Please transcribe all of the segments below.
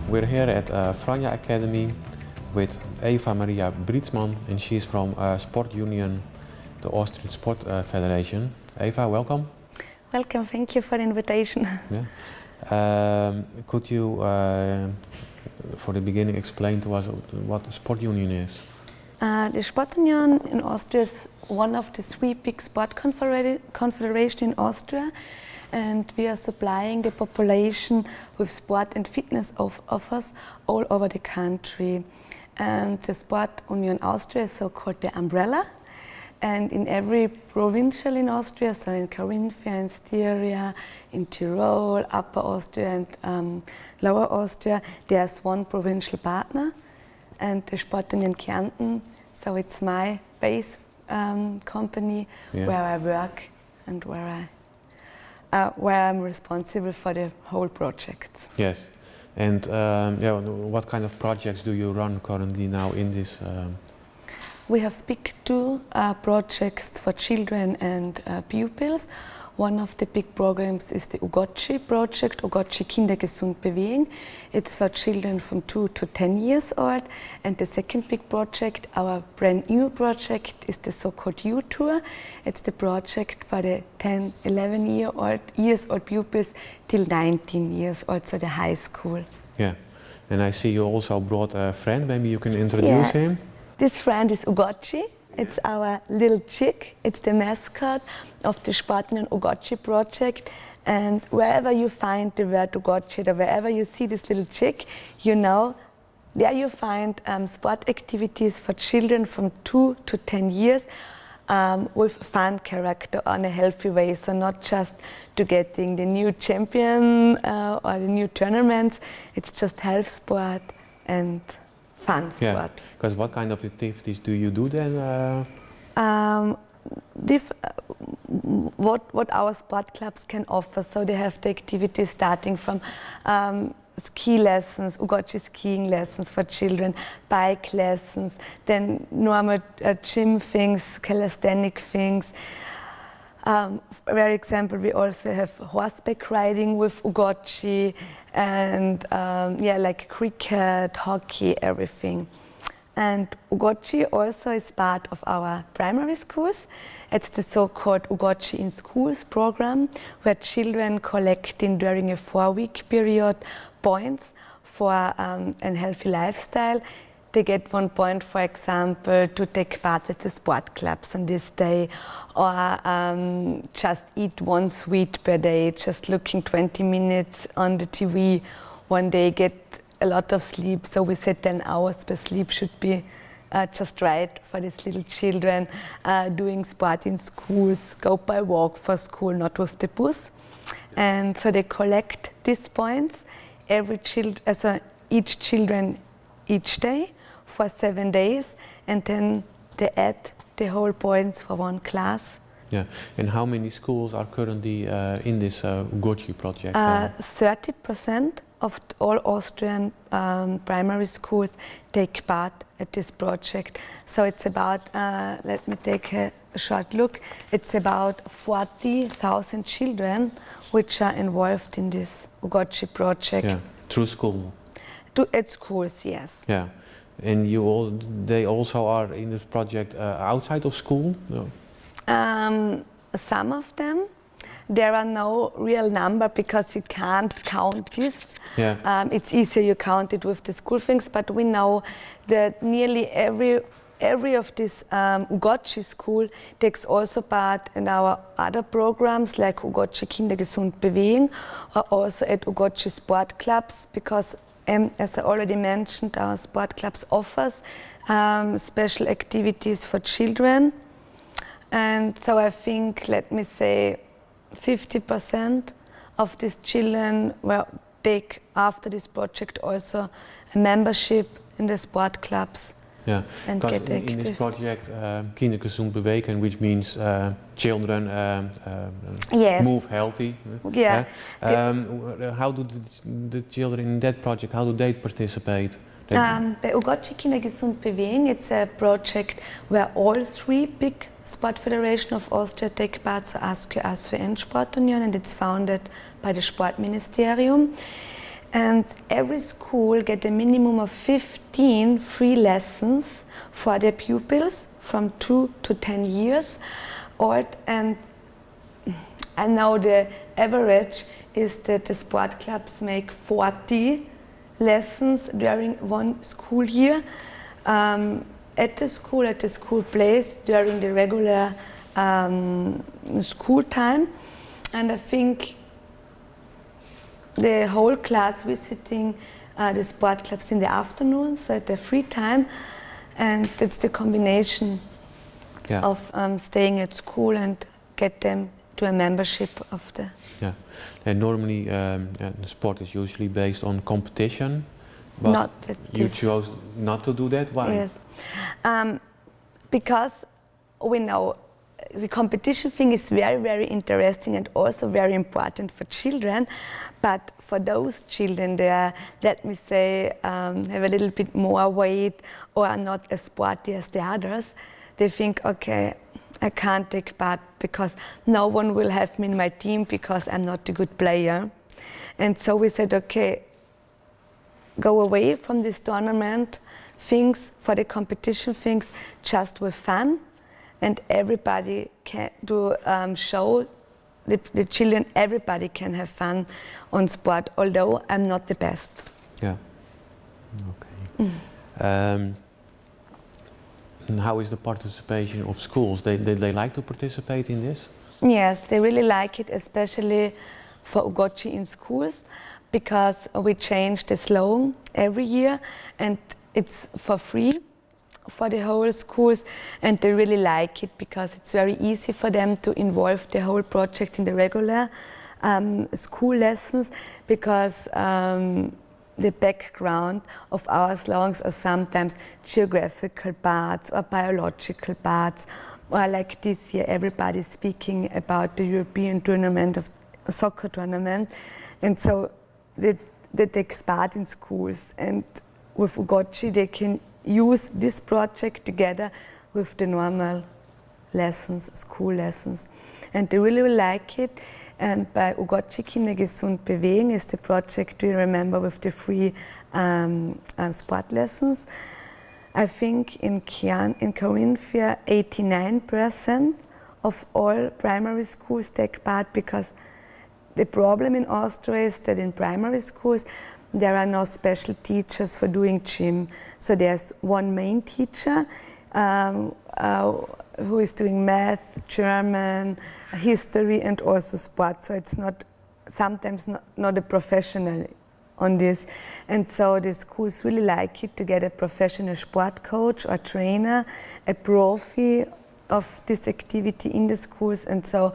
We're here at Franja Academy with Eva Maria Britzmann, and she's from Sport Union, the Austrian Sport Federation. Eva, welcome. Welcome, thank you for the invitation. Yeah. Could you, for the beginning, explain to us what the Sport Union is? The Sport Union in Austria is one of the three big sport confederations in Austria, and we are supplying the population with sport and fitness offers all over the country. And the Sport Union Austria is so-called the umbrella, and in every provincial in Austria, so in Carinthia, in Styria, in Tyrol, Upper Austria and Lower Austria, there's one provincial partner, and the Sport Union Kärnten, so it's my base company where I work and where I'm responsible for the whole project. Yes, and what kind of projects do you run currently now in this? We have big two projects for children and pupils. One of the big programs is the UGOCI project, UGOCI Kinder gesund bewegen. It's for children from 2 to 10 years old. And the second big project, our brand new project, is the so-called U-Tour. It's the project for the 10, 11 years old pupils till 19 years old, so the high school. Yeah, and I see you also brought a friend. Maybe you can introduce him. This friend is UGOCI. It's our little chick. It's the mascot of the Sport Union UGOCI project. And wherever you find the word UGOCI, or wherever you see this little chick, you know, there you find sport activities for children from 2 to 10 years with fun character on a healthy way. So not just to getting the new champion or the new tournaments, it's just health sport and fun sport. Yeah, because what kind of activities do you do then? What our sport clubs can offer. So they have the activities starting from ski lessons, UGOCI skiing lessons for children, bike lessons, then normal gym things, calisthenic things. For example, we also have horseback riding with UGOCI and like cricket, hockey, everything. And UGOCI also is part of our primary schools. It's the so-called UGOCI in Schools program, where children collecting during a 4-week period points for a healthy lifestyle. They get 1 point, for example, to take part at the sport clubs on this day, or just eat 1 sweet per day, just looking 20 minutes on the TV one day, get a lot of sleep. So we said 10 hours per sleep should be just right for these little children, doing sport in schools, go by walk for school, not with the bus. And so they collect these points, each children each day for 7 days, and then they add the whole points for 1 class. Yeah, and how many schools are currently in this UGOCI project? 30% of all Austrian primary schools take part at this project. So it's about, let me take a short look, it's about 40,000 children which are involved in this UGOCI project. Yeah, through school? At schools, yes. Yeah, and they also are in this project outside of school? No. Some of them. There are no real number because you can't count this. Yeah. It's easier you count it with the school things, but we know that nearly every of this UGOCI school takes also part in our other programs like UGOCI Kinder gesund bewegen, or also at UGOCI sport clubs, because as I already mentioned, our sport clubs offers special activities for children. And so I think, let me say, 50% of these children will take after this project also a membership in the sport clubs. Yeah, and because get active. In this project, Kinder gesund bewegen, which means children move healthy. Yeah. How do the children in that project, how do they participate? Bei UGOCI Kinder gesund bewegen, it's a project where all 3 big sport federations of Austria take part, so ASKÖ, ASFÖ and Sport Union, and it's founded by the Sportministerium. And every school get a minimum of 15 free lessons for their pupils from 2 to 10 years old. And I know the average is that the sport clubs make 40 lessons during one school year at the school place during the regular school time. And I think the whole class visiting the sport clubs in the afternoons at their free time, and that's the combination of staying at school and get them to a membership of the. Yeah, and normally the sport is usually based on competition, but not that you chose not to do that. Why? Yes, because we know the competition thing is very, very interesting and also very important for children. But for those children, they are, let me say, have a little bit more weight or are not as sporty as the others. They think, okay, I can't take part because no one will have me in my team because I'm not a good player. And so we said, okay, go away from this tournament things, for the competition things, just with fun. And everybody can do show the children. Everybody can have fun on sport, although I'm not the best. Yeah. Okay. And how is the participation of schools? They like to participate in this? Yes, they really like it, especially for Ugochi in schools, because we change the slogan every year, and it's for free for the whole schools, and they really like it because it's very easy for them to involve the whole project in the regular school lessons, because the background of our slogans are sometimes geographical parts or biological parts, or like this year everybody's speaking about the European tournament of soccer tournament, and so they take part in schools, and with Ugochi they can use this project together with the normal lessons, school lessons. And they really like it. And by Ugochi Kinder Gesund Bewegen is the project we remember with the free sport lessons. I think in Carinthia 89% of all primary schools take part, because the problem in Austria is that in primary schools there are no special teachers for doing gym. So there's one main teacher who is doing math, German, history, and also sport. So it's not sometimes not a professional on this. And so the schools really like it to get a professional sport coach or trainer, a profi of this activity in the schools. And so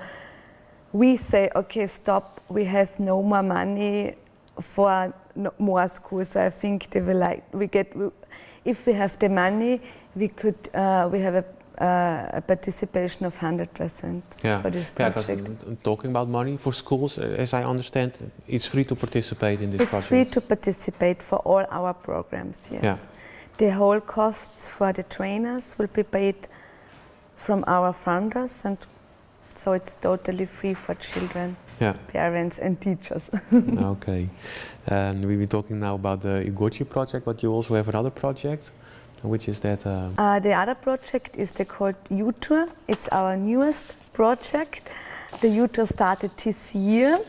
we say, okay, stop, we have no more money for more schools. So I think they will like, if we have the money, we could, we have a participation of 100% for this project. Yeah, talking about money for schools, as I understand, it's free to participate in this project. It's free to participate for all our programs, yes. Yeah. The whole costs for the trainers will be paid from our funders, and so it's totally free for children, parents and teachers. Okay. We've been talking now about the Ugochi project, but you also have another project. Which is that? The other project is called U-Tour. It's our newest project. The U-Tour started this year,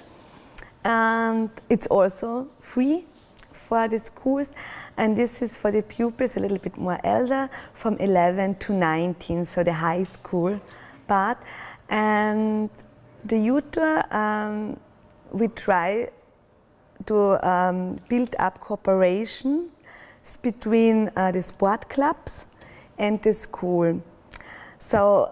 and it's also free for the schools. And this is for the pupils a little bit more elder, from 11 to 19, so the high school part. And the U-Tour, we try to build up cooperation between the sport clubs and the school. So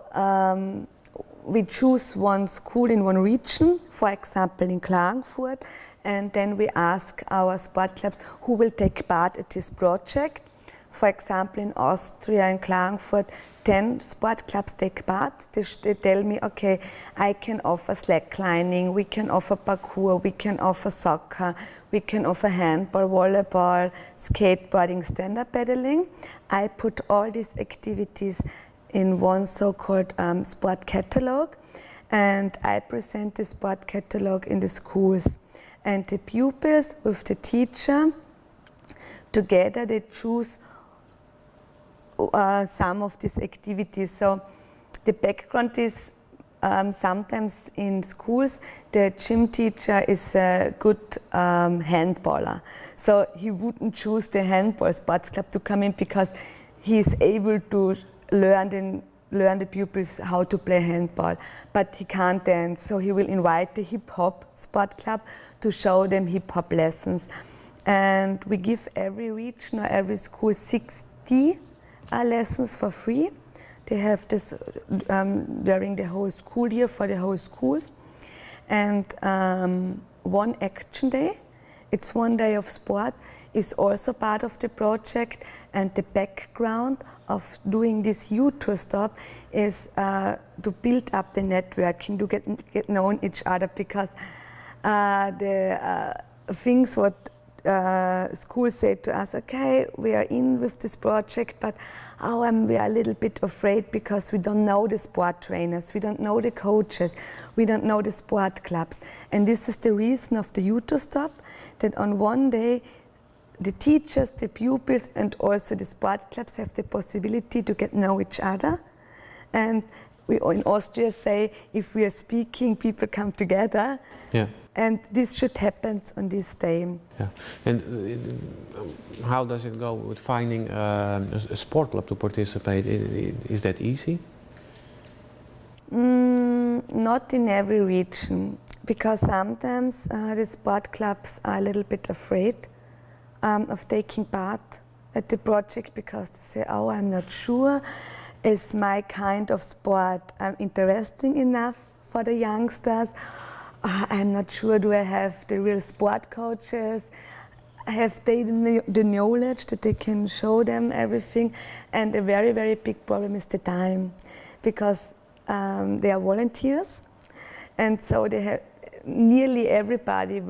we choose one school in one region, for example in Klagenfurt, and then we ask our sport clubs who will take part at this project. For example, in Austria, in Klagenfurt, 10 sport clubs take part. They tell me, okay, I can offer slacklining, we can offer parkour, we can offer soccer, we can offer handball, volleyball, skateboarding, stand-up paddling. I put all these activities in one so-called sport catalog, and I present the sport catalog in the schools. and the pupils with the teacher together they choose some of these activities. So the background is sometimes in schools the gym teacher is a good handballer, so he wouldn't choose the handball sports club to come in because he is able to learn the pupils how to play handball, but he can't dance, so he will invite the hip hop sport club to show them hip hop lessons. And we give every region or every school 60 lessons for free. They have this during the whole school year for the whole schools. And one action day, it's one day of sport, is also part of the project. And the background of doing this youth tour stop is to build up the networking, to get known each other, because the things what schools say to us, okay, we are in with this project, but we are a little bit afraid because we don't know the sport trainers, we don't know the coaches, we don't know the sport clubs. And this is the reason of the youth tour stop, that on one day the teachers, the pupils, and also the sport clubs have the possibility to get know each other. And we in Austria say, if we are speaking, people come together. Yeah. And this should happen on this day. Yeah. And how does it go with finding a sport club to participate? Is that easy? Not in every region, because sometimes the sport clubs are a little bit afraid of taking part at the project, because they say, oh, I'm not sure, is my kind of sport interesting enough for the youngsters? I'm not sure, do I have the real sport coaches? Have they the knowledge that they can show them everything? And a very, very big problem is the time, because they are volunteers, and so they have nearly everybody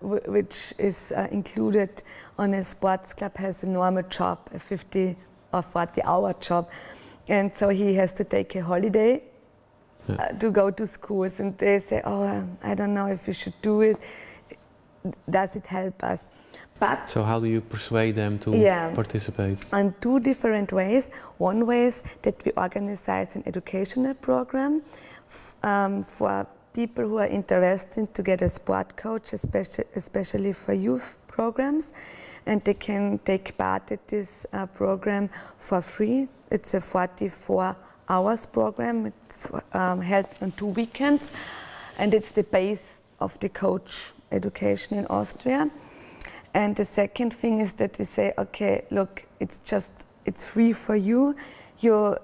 which is included on a sports club has a normal job, a 50 or 40-hour job, and so he has to take a holiday to go to schools, and they say, oh, I don't know if we should do it. Does it help us? But so how do you persuade them to participate? On 2 different ways. One way is that we organize an educational program for people who are interested to get a sport coach, especially for youth programs, and they can take part at this program for free. It's a 44-hour program. It's held on 2 weekends, and it's the base of the coach education in Austria. And the second thing is that we say, okay, look, it's free for you. You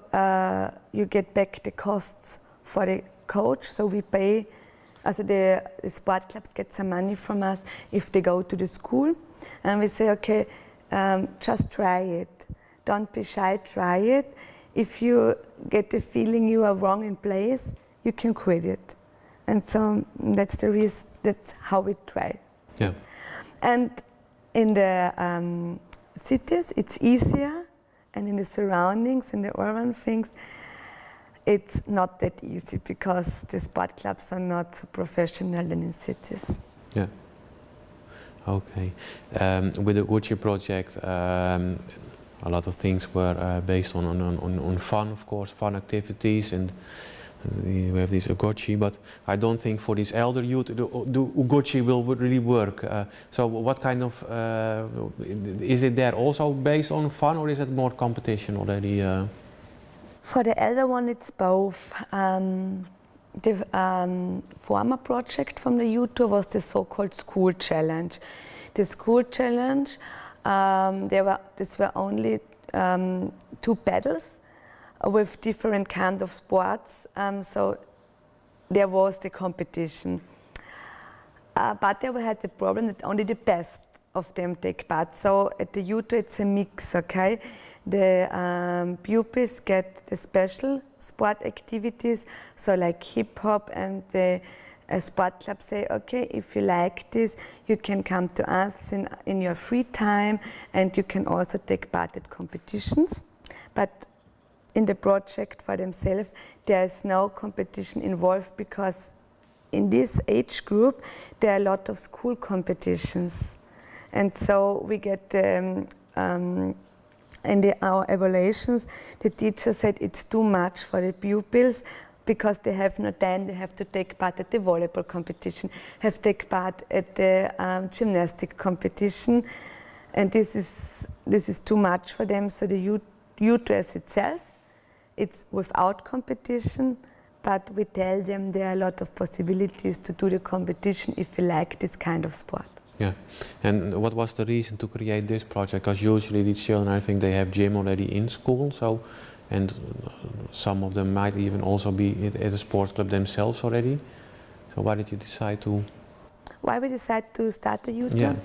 get back the costs for the coach, so we pay. Also the sport clubs get some money from us if they go to the school, and we say, okay, just try it. Don't be shy, try it. If you get the feeling you are wrong in place, you can quit it. And so that's the reason. That's how we try. Yeah. And in the cities, it's easier, and in the surroundings, in the urban things, it's not that easy, because the sport clubs are not so professional than in cities. Yeah. Okay. With the Gucci project, a lot of things were based on fun, of course, fun activities, and we have this Ugochi, but I don't think for this elder youth the Ugochi will really work. So what kind of, is it there also based on fun, or is it more competition already? For the elder one, it's both. The former project from the youth tour was the so-called school challenge. The school challenge, these were only 2 battles with different kinds of sports, so there was the competition. But they had the problem that only the best of them take part. So at the youth tour it's a mix, okay? The pupils get the special sport activities, so like hip hop, and the sport club say, okay, if you like this, you can come to us in your free time, and you can also take part at competitions. But in the project for themselves, there is no competition involved, because in this age group, there are a lot of school competitions. And so we get, in our evaluations, the teacher said it's too much for the pupils because they have no time, they have to take part at the volleyball competition, have to take part at the gymnastic competition. And this is too much for them, so the youth dress itself, it's without competition, but we tell them there are a lot of possibilities to do the competition if you like this kind of sport. Yeah, and what was the reason to create this project? Because usually these children, I think they have gym already in school, so, and some of them might even also be at a sports club themselves already. So why did you decide to? Why we decided to start the youth Yeah.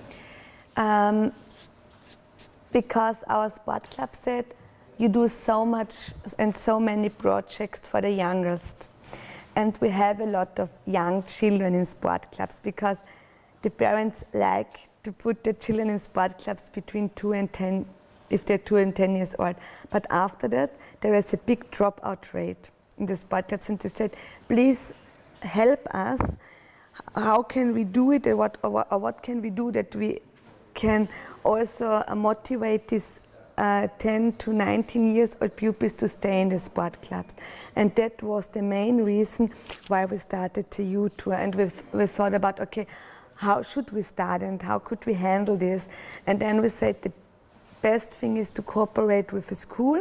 club? Because our sport club said you do so much and so many projects for the youngest. And we have a lot of young children in sport clubs because the parents like to put their children in sport clubs between 2 and 10, if they're 2 and 10 years old. But after that, there is a big dropout rate in the sport clubs, and they said, please help us. How can we do it, or what can we do that we can also motivate these 10 to 19 years old pupils to stay in the sport clubs. And that was the main reason why we started the youth tour. And we thought about, okay, how should we start and how could we handle this? And then we said the best thing is to cooperate with a school,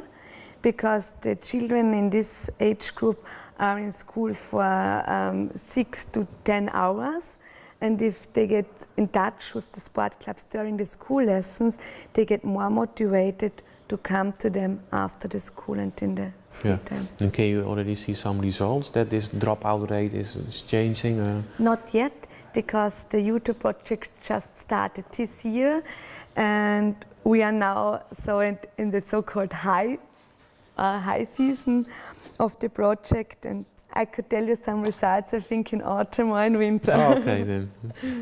because the children in this age group are in schools for 6 to 10 hours. And if they get in touch with the sport clubs during the school lessons, they get more motivated to come to them after the school and in the free time. And can you already see some results that this dropout rate is changing? Not yet, because the youth project just started this year, and we are now in the so-called high season of the project. And I could tell you some results, I think, in autumn or in winter. Oh, okay, then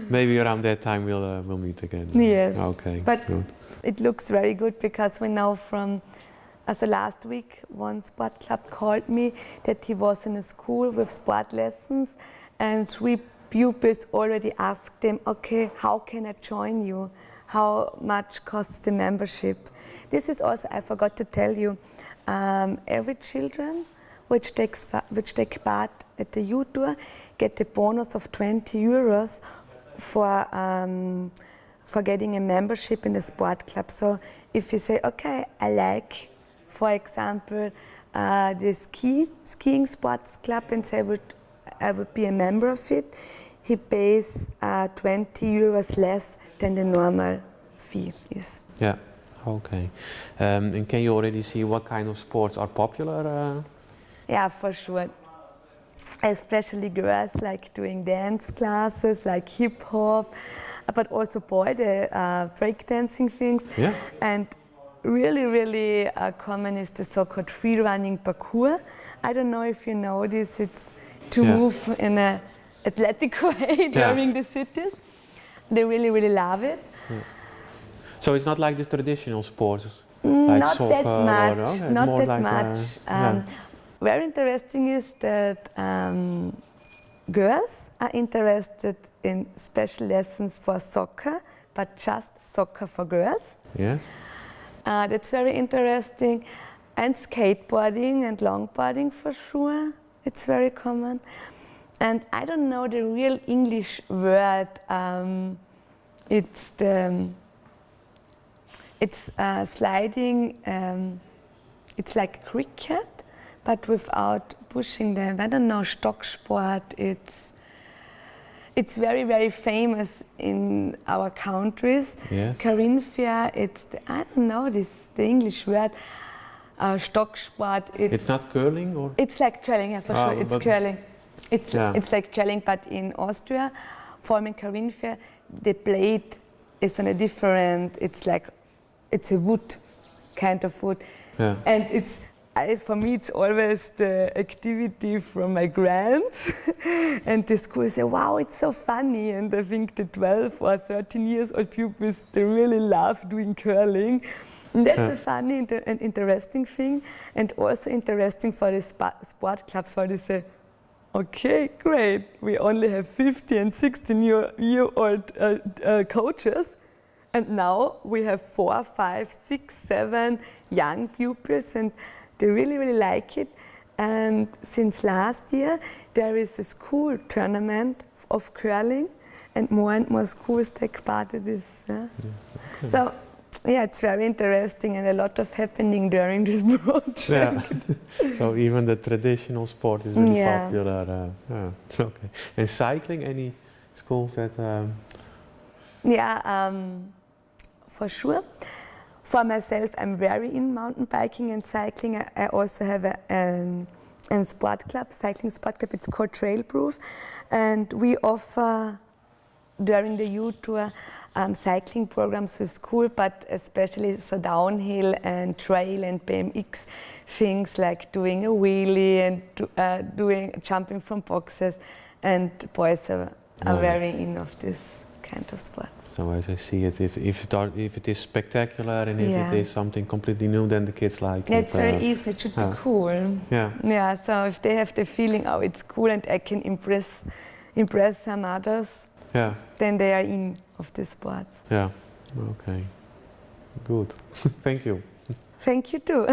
maybe around that time we'll meet again. Yes. Okay. But good. It looks very good, because we know last week one sport club called me that he was in a school with sport lessons, and 3 pupils already asked him, okay, how can I join you? How much costs the membership? This is also, I forgot to tell you, every children which take part at the youth tour get a bonus of 20 euros for getting a membership in the sport club. So if you say, okay, I like, for example, the skiing sports club, and say I would be a member of it, he pays 20 euros less than the normal fee is. Yeah, okay. And can you already see what kind of sports are popular? Yeah, for sure. Especially girls like doing dance classes, like hip hop, but also the breakdancing things. Yeah. And really common is the so-called free running parkour. I don't know if you know this, it's to move in an athletic way during the cities. They really love it. Yeah. So it's not like the traditional sports? Like not soccer that much, not more that like much. Very interesting is that girls are interested in special lessons for soccer, but just soccer for girls. Yes. That's very interesting. And skateboarding and longboarding for sure. It's very common. And I don't know the real English word. It's sliding. It's like cricket, but without pushing them. I don't know, Stocksport. It's very famous in our countries. Yes. Carinthia, I don't know the English word. Stocksport. It's not curling, or? It's like curling, yeah, for sure. It's curling. It's like curling, but in Austria, for in Carinthia, the blade is on a different. It's a wood, kind of wood, and for me, it's always the activity from my grands. And the school say, wow, it's so funny. And I think the 12 or 13 years old pupils, they really love doing curling. And that's a funny and interesting thing. And also interesting for the sport clubs, where they say, okay, great. We only have 50 and 16-year-old coaches. And now we have 4, 5, 6, 7 young pupils, and they really, really like it. And since last year, there is a school tournament of curling, and more schools take part in this. Yeah? Okay. So, yeah, it's very interesting and a lot of happening during this project. Yeah. So even the traditional sport is really popular. Okay. And cycling, any schools that? Yeah, for sure. For myself, I'm very in mountain biking and cycling. I also have a sport club, cycling sport club. It's called Trail Proof, and we offer during the youth tour cycling programs with school, but especially so downhill and trail and BMX things like doing a wheelie and doing jumping from boxes. And boys are very in of this kind of sport. So as I see it, if it is spectacular and if it is something completely new, then the kids like it. It's very easy. It should be cool. Yeah. Yeah. So if they have the feeling, oh, it's cool, and I can impress some others. Yeah. Then they are in of the sport. Yeah. Okay. Good. Thank you. Thank you too.